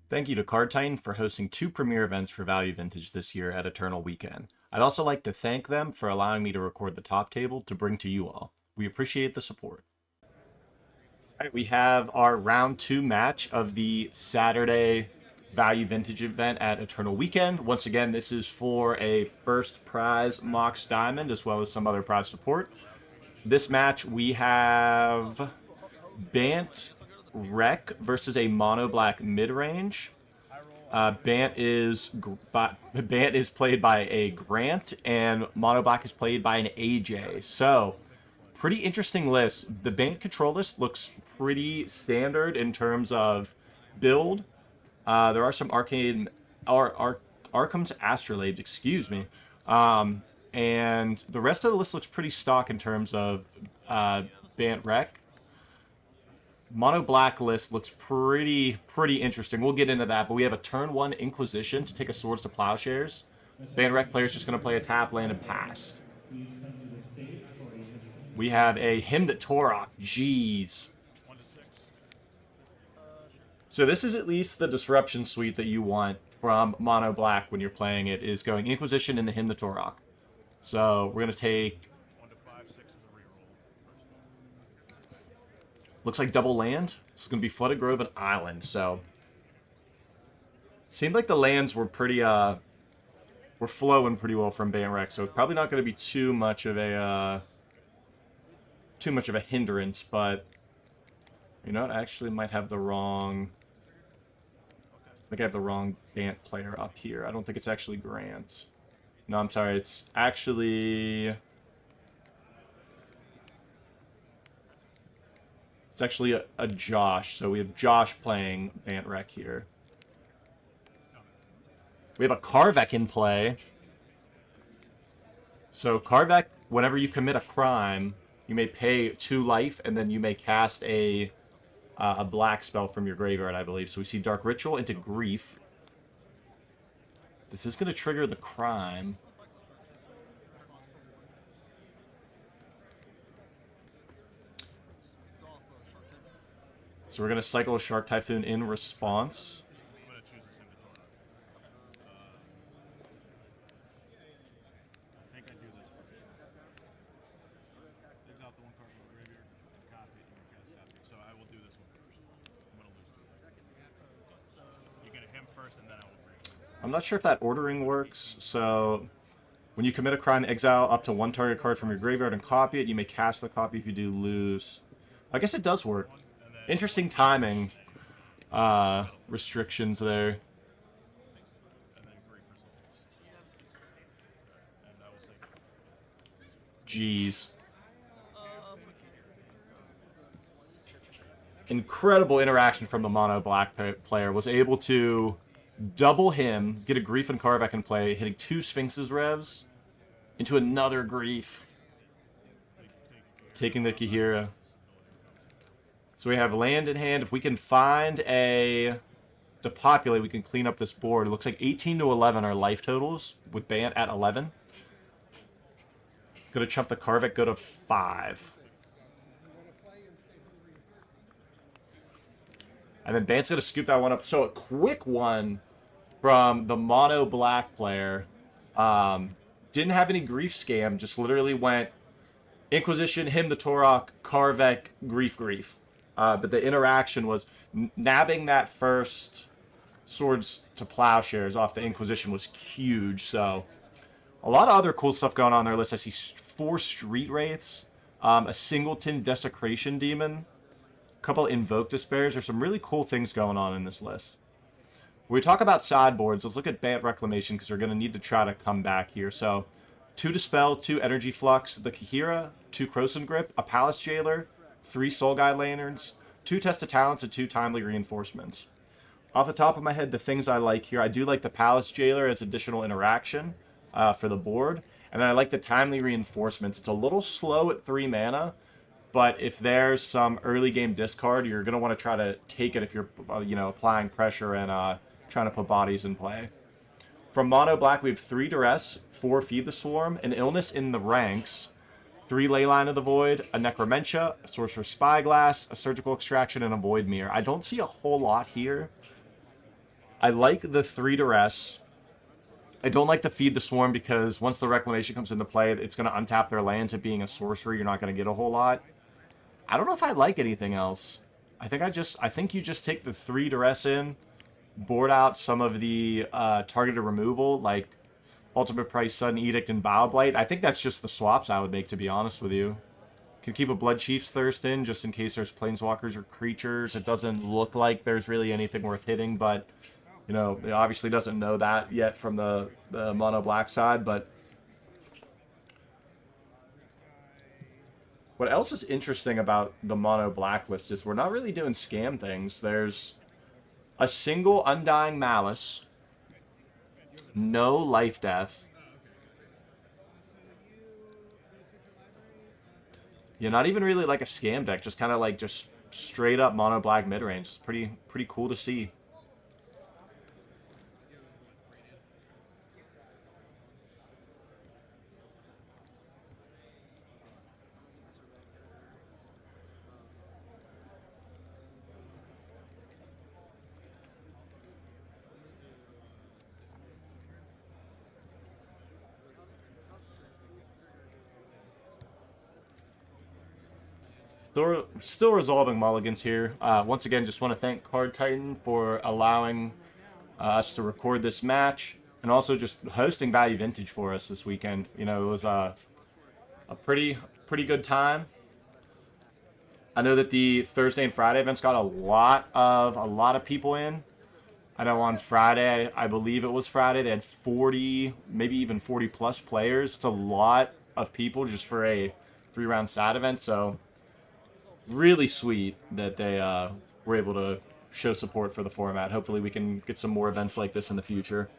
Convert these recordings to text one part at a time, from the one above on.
Thank you to Card Titan for hosting 2 premier events for Value Vintage this year at Eternal Weekend. I'd also like to thank them for allowing me to record the top table to bring to you all. We appreciate the support. All right, we have our round 2 match of the Saturday Value Vintage event at Eternal Weekend. Once again, this is for a first prize Mox Diamond as well as some other prize support. This match we have Bant Rec versus a mono black mid range. Bant is played by a Grant, and Mono Black is played by an AJ. So, pretty interesting list. The Bant control list looks pretty standard in terms of build. There are some arcane or Arkham's Astrolabes, excuse me. And the rest of the list looks pretty stock in terms of Bant Rec. Mono Black list looks pretty interesting. We'll get into that, but we have a turn 1 Inquisition to take a Swords to Plowshares. Band Rec player's just going to play a tap, land, and pass. We have a Hymn to Torok. Jeez. So this is at least the Disruption suite that you want from Mono Black when you're playing it, is going Inquisition and the Hymn to Torok. So we're going to take... Looks like double land. This is going to be Flooded Grove and Island, so... Seemed like the lands were pretty, were flowing pretty well from Bant Rec, so it's probably not going to be too much of a hindrance, but... You know what? I actually might have the wrong... I think I have the wrong Bant player up here. I don't think it's actually Grant. No, I'm sorry. It's actually... It's actually a Josh, so we have Josh playing Bant Rec here. We have a Karvek in play. So Karvek, whenever you commit a crime, you may pay 2 life, and then you may cast a black spell from your graveyard, I believe. So we see Dark Ritual into Grief. This is going to trigger the crime. So we're going to cycle a Shark Typhoon in response. I'm not sure if that ordering works, so when you commit a crime, exile up to 1 target card from your graveyard and copy it. You may cast the copy if you do lose. I guess it does work. Interesting timing restrictions there. Jeez. Incredible interaction from the mono black player. Was able to double him, get a Grief and Karvek in play, hitting 2 Sphinx's revs into another Grief. Taking the Kahira. So we have land in hand. If we can find a Depopulate, we can clean up this board. It looks like 18 to 11 are life totals, with Bant at 11. Gonna chump the Karvek, go to 5. And then Bant's gonna scoop that one up. So a quick one from the mono black player. Didn't have any Grief scam, just literally went Inquisition, Hymn the Torok, Karvek, Grief. But the interaction was nabbing that first Swords to Plowshares off the Inquisition was huge. So a lot of other cool stuff going on their list. I see 4 Street Wraiths, a Singleton Desecration Demon, a couple Invoke Despairs. There's some really cool things going on in this list. When we talk about sideboards, let's look at Bant Reclamation because we're going to need to try to come back here. So 2 Dispel, 2 Energy Flux, the Kahira, 2 Croson Grip, a Palace Jailer, 3 Soul Guide Lanterns, 2 Test of Talents, and 2 Timely Reinforcements. Off the top of my head, the things I like here, I do like the Palace Jailer as additional interaction for the board. And then I like the Timely Reinforcements. It's a little slow at 3 mana, but if there's some early game discard, you're going to want to try to take it if you're applying pressure and trying to put bodies in play. From Mono Black, we have 3 Duress, 4 Feed the Swarm, an Illness in the ranks, 3 Leyline of the Void, a Necromentia, a Sorcerer's Spyglass, a Surgical Extraction, and a Void Mirror. I don't see a whole lot here. I like the 3 duress. I don't like the feed the swarm because once the reclamation comes into play, it's going to untap their lands. It being a sorcery, you're not going to get a whole lot. I don't know if I like anything else. I think you just take the 3 duress in, board out some of the targeted removal, like Ultimate Price, Sudden Edict, and Bow Blight. I think that's just the swaps I would make, to be honest with you. Can keep a Blood Chief's Thirst in, just in case there's planeswalkers or creatures. It doesn't look like there's really anything worth hitting, but, you know, it obviously doesn't know that yet from the mono black side, but what else is interesting about the mono blacklist is we're not really doing scam things. There's a single Undying Malice, no life death. Yeah, not even really like a scam deck, just kind of like just straight up mono black mid range. It's pretty cool to see. Still resolving mulligans here. Once again, just want to thank Card Titan for allowing us to record this match, and also just hosting Value Vintage for us this weekend. You know, it was a pretty good time. I know that the Thursday and Friday events got a lot of people in. I know on Friday, I believe it was Friday, they had 40, maybe even 40 plus players. It's a lot of people just for a 3-round side event. So really sweet that they were able to show support for the format. Hopefully we can get some more events like this in the future.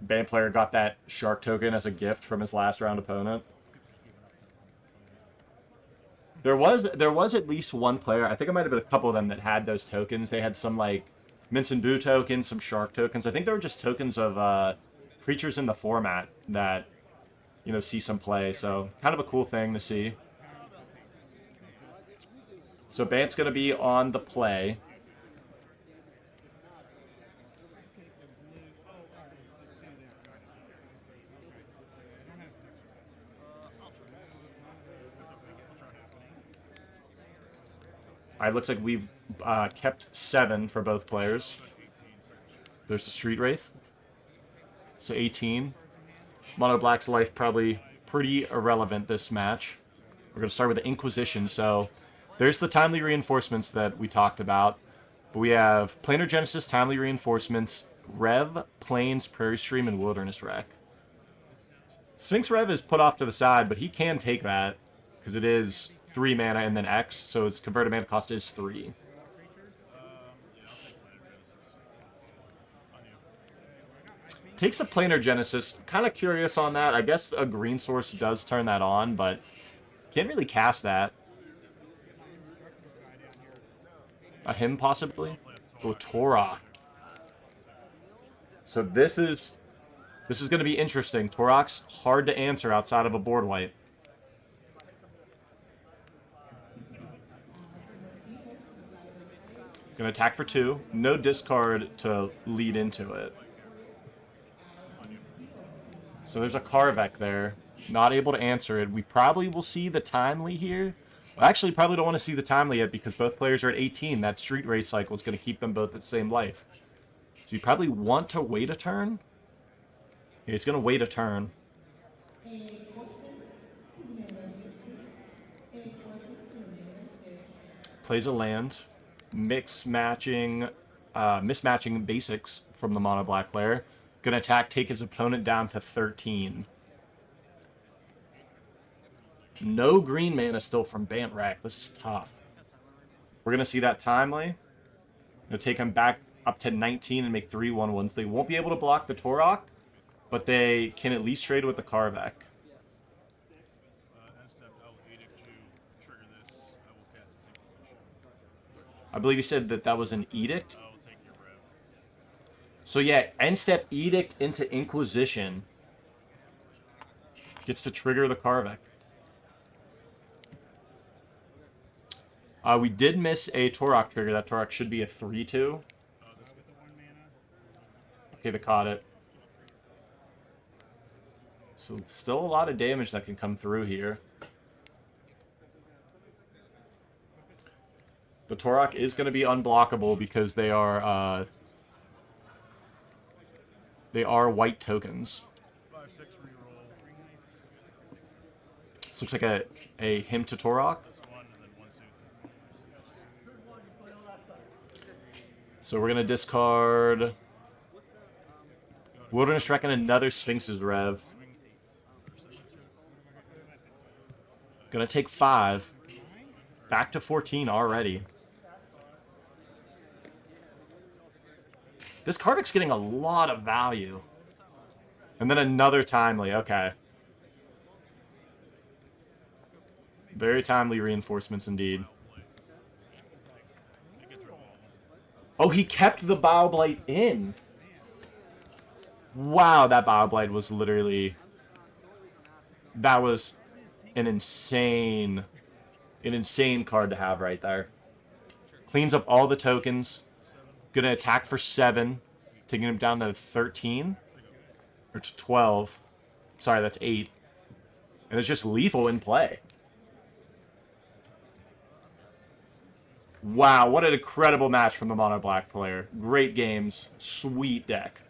Band player got that shark token as a gift from his last round opponent. There was at least one player, I think it might have been a couple of them, that had those tokens. They had some like Mince and Boo tokens, some shark tokens. I think they were just tokens of creatures in the format that, you know, see some play. So kind of a cool thing to see. So Bant's going to be on the play. All right, looks like we've kept 7 for both players. There's the Street Wraith. So 18. Mono Black's life probably pretty irrelevant this match. We're going to start with the Inquisition. So there's the Timely Reinforcements that we talked about. But we have Planar Genesis, Timely Reinforcements, Rev, Plains, Prairie Stream, and Wilderness Wreck. Sphinx Rev is put off to the side, but he can take that because it is 3 mana and then X, so its converted mana cost is 3. Takes a Planar Genesis. Kind of curious on that. I guess a green source does turn that on, but can't really cast that. A Hymn, possibly? Oh, Torok. So this is going to be interesting. Torok's hard to answer outside of a board wipe. Gonna attack for 2. No discard to lead into it. So there's a Karvek there. Not able to answer it. We probably will see the Timely here. Well, actually, probably don't want to see the Timely yet because both players are at 18. That Street Race cycle is going to keep them both at the same life. So you probably want to wait a turn. Yeah, he's going to wait a turn. Plays a land. Mismatching basics from the mono black player. Gonna attack, take his opponent down to 13. No green mana still from Bant Rec. This is tough. We're gonna see that Timely. Gonna take him back up to 19 and make 3/1/1s. They won't be able to block the Torok. but they can at least trade with the Karvek. I believe you said that that was an edict. So yeah, end step edict into Inquisition. Gets to trigger the Karvek. We did miss a Torok trigger. That Torok should be a 3-2. Okay, they caught it. So still a lot of damage that can come through here. The Torok is going to be unblockable because they are white tokens. So looks like a him to Torok. So we're going to discard Wilderness Wreck and another Sphinx's Rev. Gonna take 5. Back to 14 already. This Karvik's getting a lot of value. And then another timely, okay. Very timely reinforcements indeed. Oh, he kept the Bioblight in. Wow, that Bioblight was literally... That was an insane card to have right there. Cleans up all the tokens. Gonna attack for 7. Taking him down to 13. Or to 12. Sorry, that's 8. And it's just lethal in play. Wow, what an incredible match from the Mono Black player. Great games. Sweet deck.